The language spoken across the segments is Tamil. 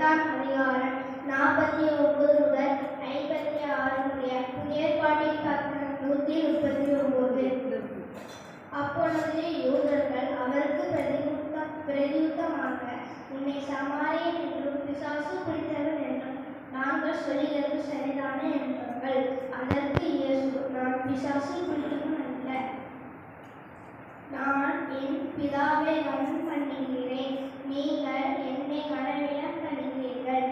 8ஆம் அதிகாரம் 49 முதல் 56 முடிய. புதிய ஏற்பாட்டின் பக்கம் 139. அப்பொழுது யூதர்கள் அவருக்கு பிரதியுத்தமாக, உன்னை சமாரியன் என்றும் பிசாசு பிடித்தவன் என்றும் நாங்கள் சொல்லுகிறது சரிதானே என்றார்கள். அதற்கு இயேசு, நான் பிசாசு பிடித்தவன் அல்ல, நான் என் பிதாவை கனம் பண்ணுகிறேன், நீங்கள் என்னை கனவிடம் பண்ணுகிறீர்கள்.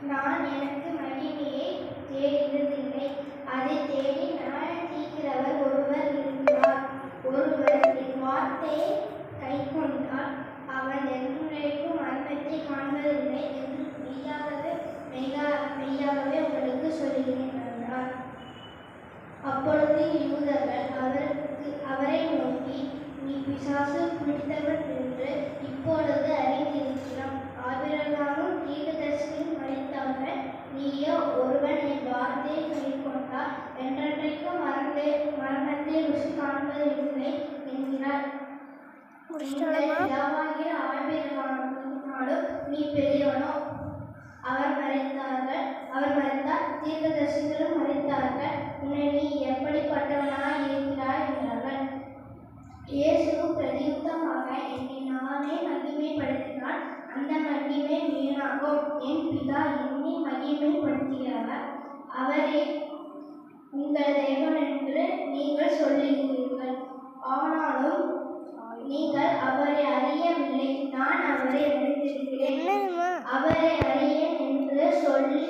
நான் எனக்கு மகிமையை தேடுகிறதில்லை, அதை தேடி நான் தீர்க்கிறவர் ஒருவர் இருக்கிறார். ஒருவர் என் வார்த்தையை கை கொண்டால் அவன் என்றும் மரணத்தை காண்பதில்லை என்று மெய்யாகவே உங்களுக்கு சொல்கிறேன் என்றார். அப்பொழுது யூதர்கள் அவரை நோக்கி, நீ பிசாசு பிடித்தவன் என்று இப்பொழுது அறிந்திருக்கிறோம். ஆபிரகாமும் தீர்க்கதரிசியும் மரித்தார்கள், நீயோ ஒருவன் என் வார்த்தையை கை கொண்டால் என்றென்றைக்கும் மரணத்தை ருசி காண்பதில்லை என்கிறார். பிதாவாகிய ஆபிரகாமினாலும் நீ பெரியவனோ? அவர் மரித்தார், தீர்க்கதரிசிகளும் மரித்தார்கள், உன்னை நீ எப்படிப்பட்டவனாய் இருக்கிறாய் என்றார்கள். இயேசு பிரதியுத்தமாக, என்னை நானே மகிமைப்படுத்தினால் அந்த மகிமை வீணாகும். என் பிதா என்னை மகிமைப்படுத்துகிறார், அவரே உங்கள் தேவன் என்று நீங்கள் சொல்லுகிறீர்கள். ஆனாலும் நீங்கள் அவரை அறியவில்லை, நான் அவரை அறிந்திருக்கிறேன். அவரை அறியேன் என்று சொல்கிறாகில்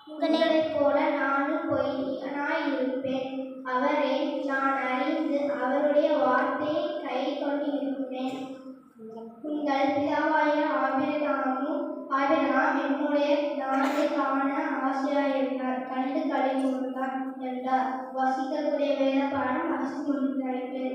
உங்களைப் போல நானும் பொய்யனாயிருப்பேன். அவரை நான் அறிந்து அவருடைய வார்த்தையை கை கொண்டு இருக்கிறேன். உங்கள் பிதாவாகிய ஆபிரகாம் என்னுடைய நாளை காண ஆசையாயிருந்தார், கண்டு களிகூர்ந்தார் என்றார். வாசிக்கக்கூடிய வேத பாடம் வாசித்து முடிந்தாயிற்று.